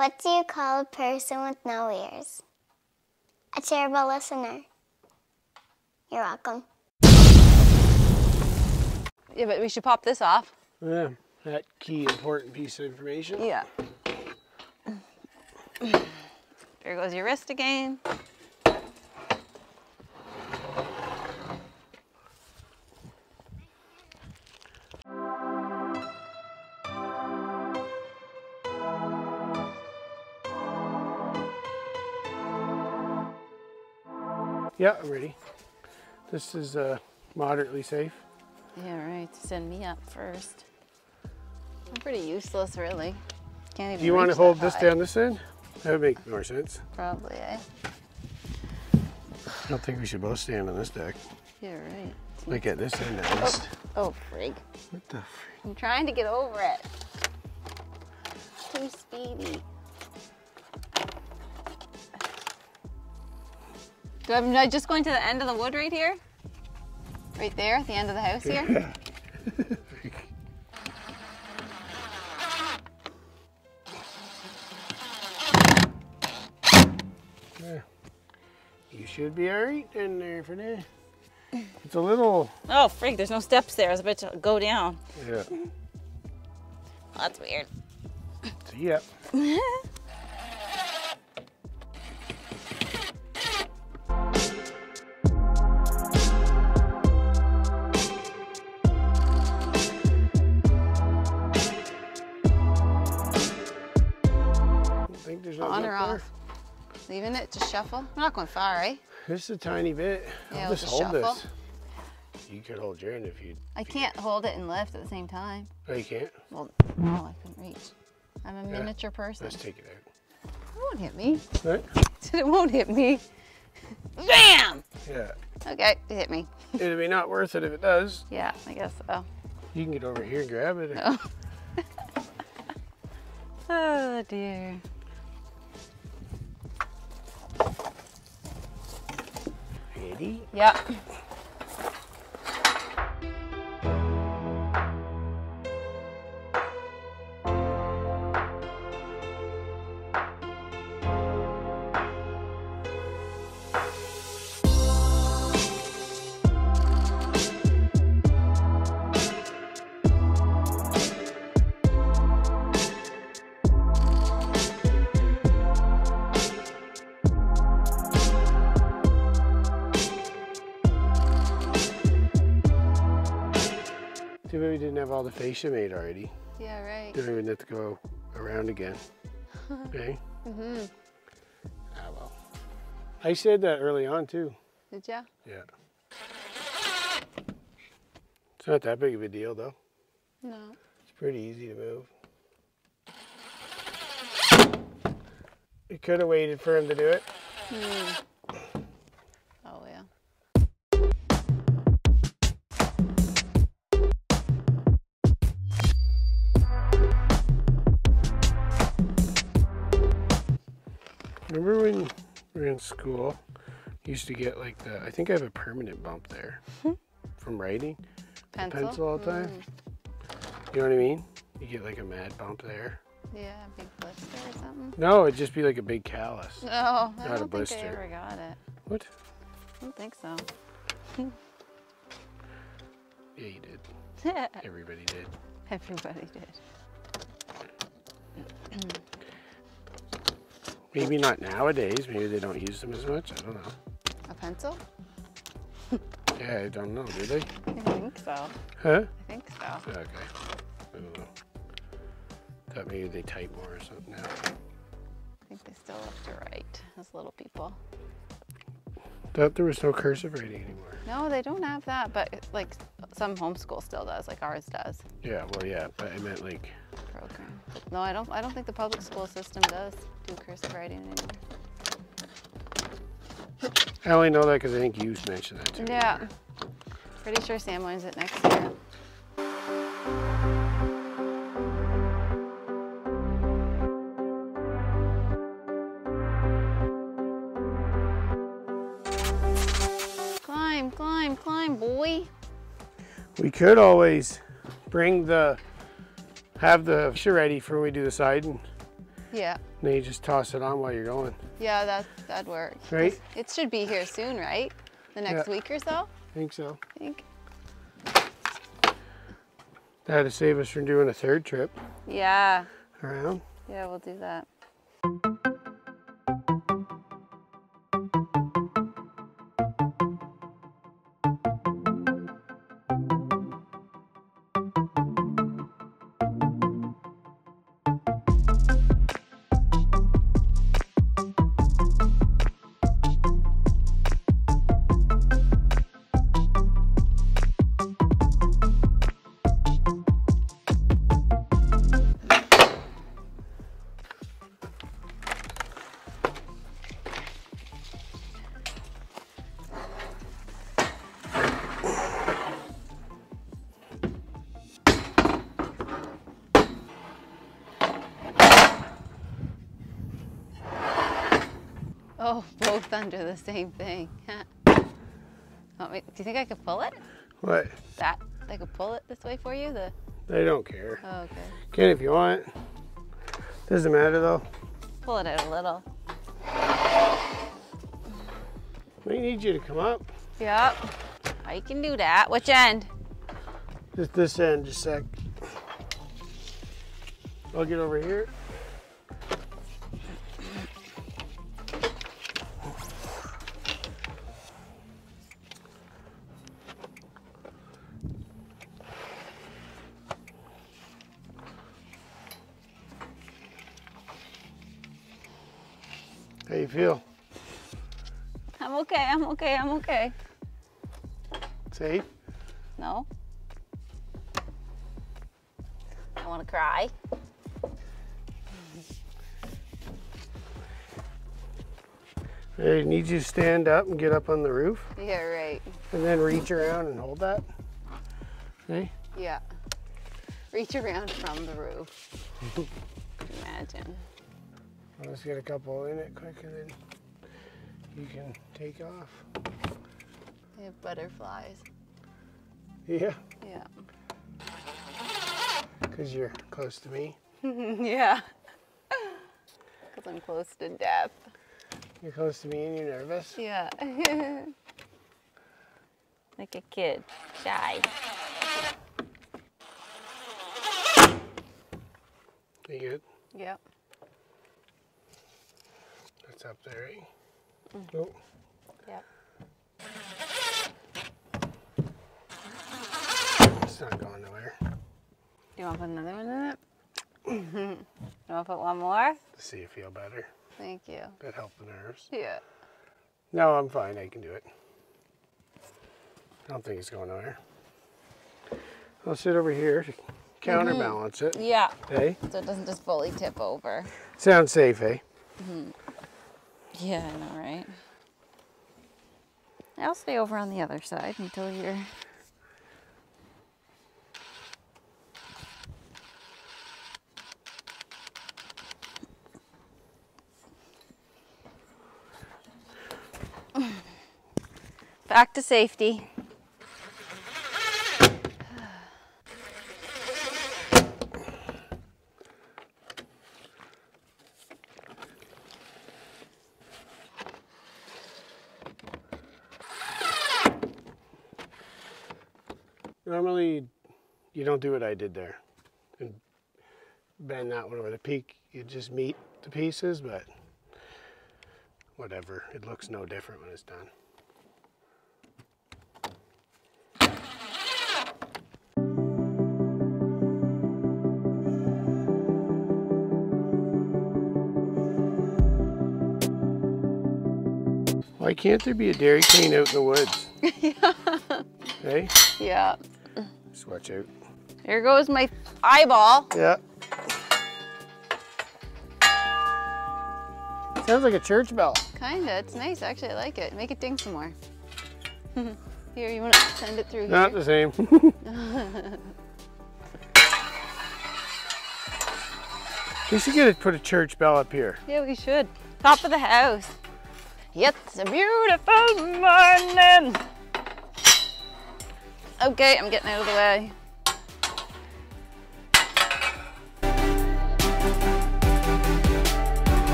What do you call a person with no ears? A terrible listener. You're welcome. Yeah, but we should pop this off. Yeah, that key important piece of information. Yeah. There goes your wrist again. Yeah, I'm ready. This is moderately safe. Yeah, right. Send me up first. I'm pretty useless, really. Can't even. Do you want to hold this down this end? That would make more sense. Probably, eh? I don't think we should both stand on this deck. Yeah, right. Like at this end at least. Oh, frig. What the frig? I'm trying to get over it. It's too speedy. Am I just going to the end of the wood right here? Right there, at the end of the house here? Yeah. Yeah. You should be alright in there for now. It's a little... Oh, frig, there's no steps there. I was about to go down. Yeah. Oh, that's weird. See ya. On or off? Leaving it to shuffle? We're not going far, right? Just a tiny bit. Yeah, I'll just hold shuffle. this. You could hold your end if you... I can't hold it and lift at the same time. Oh, you can't? Well, no, I couldn't reach. I'm a miniature person. Let's take it out. It won't hit me. Right? It won't hit me. Bam! Yeah. Okay, it hit me. It'd be not worth it if it does. Yeah, I guess so. You can get over here and grab it. Oh, oh dear. Ready? Yep. Too bad we didn't have all the fascia made already. Yeah, right. Don't even have to go around again. Okay? Mm-hmm. Ah, well. I said that early on too. Did ya? Yeah. It's not that big of a deal though. No. It's pretty easy to move. We could have waited for him to do it. Oh, yeah. Remember when we were in school, you used to get like the, I think I have a permanent bump there from writing. Pencil all the time. You know what I mean? You get like a mad bump there. Yeah, a big blister or something? No, it'd just be like a big callus. No, I Not a don't blister. think I ever got it. What? I don't think so. Yeah, you did. Everybody did. Everybody did. Maybe not nowadays. Maybe they don't use them as much. I don't know. A pencil? Yeah, I don't know. Do they? I think so. Huh? I think so. Okay. I don't know. Thought maybe they type more or something now. I think they still have to write as little people. Thought there was no cursive writing anymore. No, they don't have that, but like some homeschool still does, like ours does. Yeah, well, yeah, but I meant like... Program. No, I don't think the public school system does do cursive writing anymore. I only know that because I think you mentioned that to me. Yeah. Pretty sure Sam wins it next year. Climb, climb, climb, boy. We could always bring have the fascia ready for when we do the siding. Yeah. Then you just toss it on while you're going. Yeah, that'd work. Right? It should be here soon, right? The next week or so? I think so. I think. That'd save us from doing a third trip Yeah. around. Yeah, we'll do that. Oh, both under the same thing. Do you think I could pull it? What? That? I could pull it this way for you? They don't care. Oh, okay. Can if you want. Doesn't matter though. Pull it out a little. We need you to come up. Yep. I can do that. Which end? Just this end, just a sec. I'll get over here. How you feel? I'm okay, I'm okay, I'm okay. Safe? No? I want to cry. I need you to stand up and get up on the roof. Yeah, right. And then reach around and hold that. Okay? Yeah. Reach around from the roof. Imagine. I'll just get a couple in it quick and then you can take off. They have butterflies. Yeah, Yeah. because you're close to me. Yeah. Because I'm close to death. You're close to me and you're nervous. Yeah. Like a kid. Shy. You good? Yep. That's up there, right? Oh. Yep. It's not going nowhere. Do you want to put another one in it? You want to put one more? To see you feel better. Thank you. That helped the nerves. Yeah. No, I'm fine. I can do it. I don't think it's going nowhere. I'll sit over here to counterbalance it. Yeah. Hey? So it doesn't just fully tip over. Sounds safe, eh? Yeah, I know, right? I'll stay over on the other side until you're... Back to safety. Normally, you don't do what I did there and bend that one over the peak. You just meet the pieces, but whatever. It looks no different when it's done. Why can't there be a Dairy Queen out in the woods? Yeah. Hey? Yeah. Just watch out. Here goes my eyeball. Yeah. Sounds like a church bell. Kinda. It's nice, actually. I like it. Make it ding some more. Here, you want to send it through here? Not the same. We should put a church bell up here. Yeah, we should. Top of the house. It's a beautiful morning. Okay, I'm getting out of the way.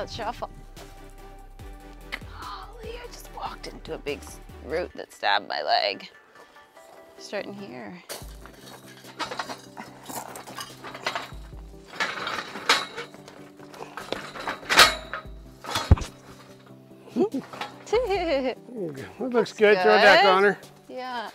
let's shuffle. Golly, I just walked into a big root that stabbed my leg. Starting here. That looks good. Throw that on her. Yeah.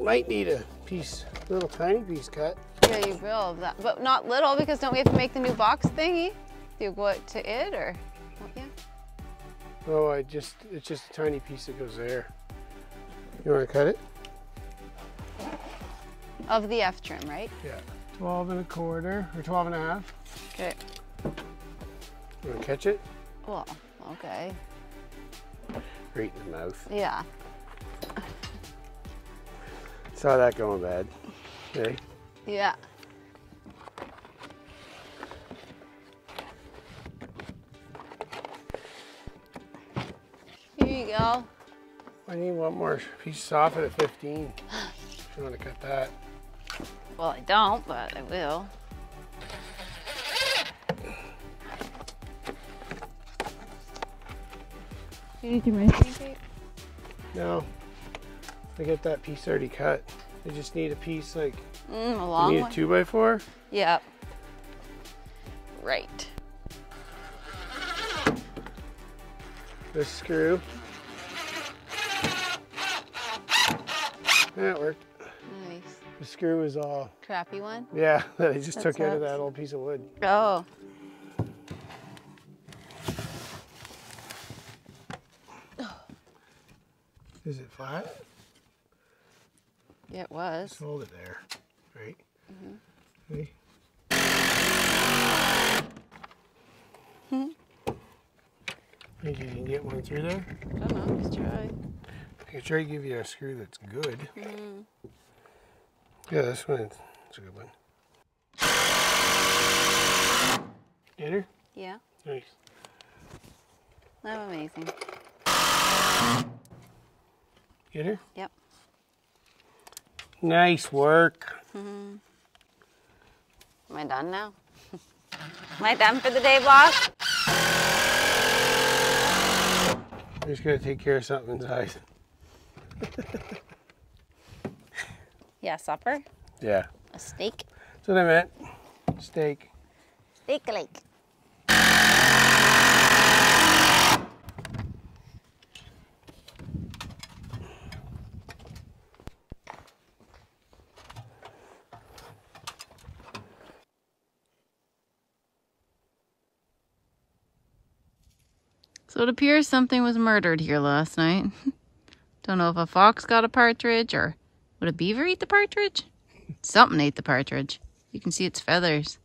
Might need a piece, little tiny piece cut. Yeah, you will. But not little, because don't we have to make the new box thingy? Do you go out to it, or what? Yeah. Oh, it's just a tiny piece that goes there. You want to cut it? Of the F trim, right? Yeah. 12 1/4 or 12 1/2. Okay. You want to catch it? Well, okay. Right in the mouth. Yeah. Saw that going bad. Okay. Yeah. Here you go. I need one more piece of Soffit at 15. If you want to cut that. Well, I don't, but I will. You need your measuring tape? No. I get that piece already cut. I just need a piece like, A you long need a one? 2x4? Yep. Right. This screw. Yeah, it worked. Nice. The screw is all, Crappy one? yeah, that I just That took out of sucks. that old piece of wood. Oh. Is it flat? Yeah, it was. Just hold it there, right? Mm-hmm. Okay. Think you can get one through there? I don't know, just try. I can try to give you a screw that's good. Mm-hmm. Yeah, this one's a good one. Get her? Yeah, Nice. that's amazing. Get her? Yep. Nice work. Mm-hmm. Am I done now? Am I done for the day, boss? We're just gonna take care of something inside. Yeah, supper. Yeah, A steak. that's what I meant. Steak. Steak lake. So it appears something was murdered here last night. Don't know if a fox got a partridge, or would a beaver eat the partridge? Something ate the partridge. You can see its feathers.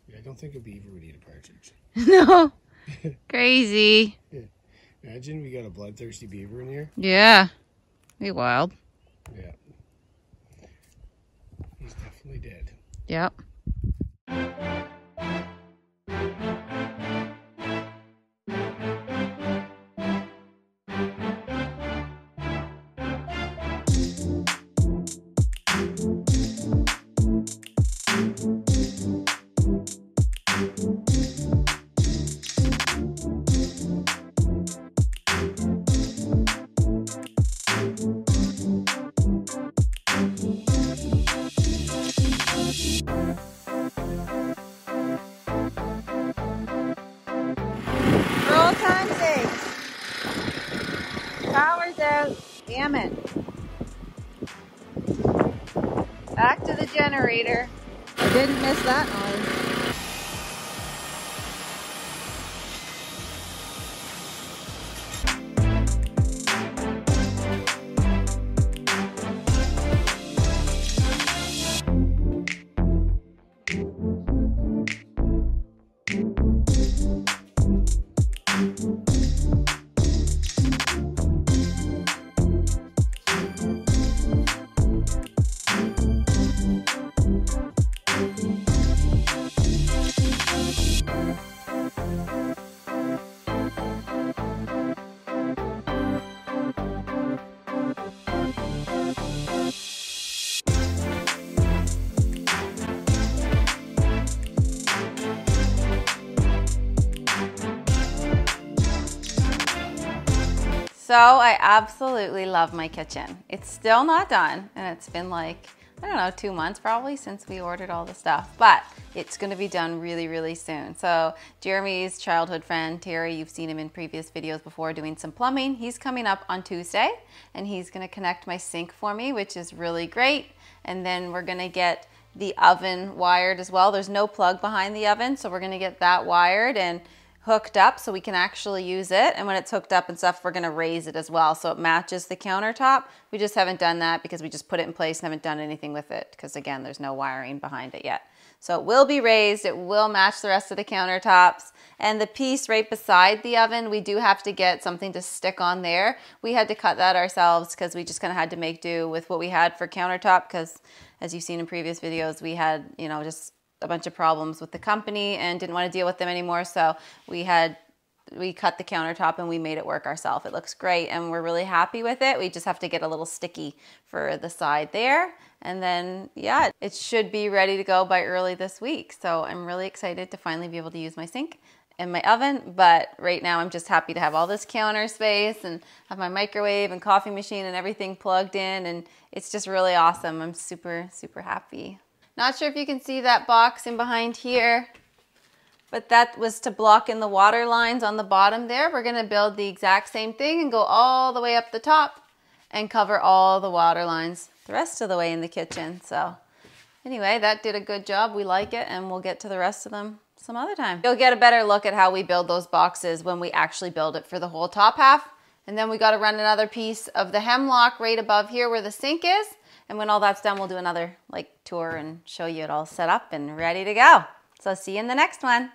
Yeah, I don't think a beaver would eat a partridge. No. Crazy. Imagine we got a bloodthirsty beaver in here. Yeah. Be wild. Yeah. He's definitely dead. Yep. Roll time safe. Power's out. Damn it. Back to the generator. I didn't miss that noise. So I absolutely love my kitchen. It's still not done, and it's been like, I don't know, 2 months probably since we ordered all the stuff, but it's gonna be done really, really soon. So Jeremy's childhood friend, Terry, you've seen him in previous videos before doing some plumbing. He's coming up on Tuesday, and he's gonna connect my sink for me, which is really great. And then we're gonna get the oven wired as well. There's no plug behind the oven, so we're gonna get that wired and hooked up so we can actually use it. And when it's hooked up and stuff, we're gonna raise it as well so it matches the countertop. We just haven't done that because we just put it in place and haven't done anything with it because again, there's no wiring behind it yet. So it will be raised, it will match the rest of the countertops. And the piece right beside the oven, we do have to get something to stick on there. We had to cut that ourselves because we just kind of had to make do with what we had for countertop because as you've seen in previous videos, we had, you know, just a bunch of problems with the company and didn't want to deal with them anymore. So we cut the countertop and we made it work ourselves. It looks great and we're really happy with it. We just have to get a little sticky for the side there. And then, yeah, it should be ready to go by early this week. So I'm really excited to finally be able to use my sink and my oven. But right now I'm just happy to have all this counter space and have my microwave and coffee machine and everything plugged in. And it's just really awesome. I'm super, super happy. Not sure if you can see that box in behind here, but that was to block in the water lines on the bottom there. We're gonna build the exact same thing and go all the way up the top and cover all the water lines the rest of the way in the kitchen. So anyway, that did a good job. We like it and we'll get to the rest of them some other time. You'll get a better look at how we build those boxes when we actually build it for the whole top half. And then we gotta run another piece of the hemlock right above here where the sink is. And when all that's done, we'll do another tour and show you it all set up and ready to go. So see you in the next one.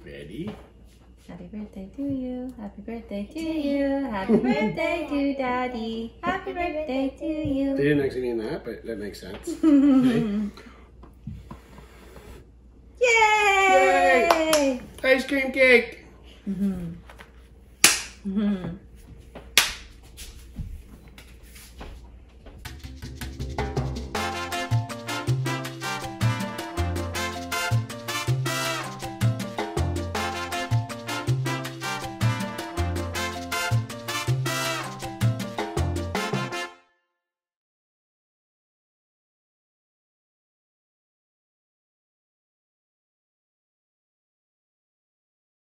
Ready? Happy birthday to you. Happy birthday to you. Happy birthday to Daddy. Happy birthday to you. They didn't actually mean that, but that makes sense. Okay. Yay! Yay! Ice cream cake! Mm-hmm.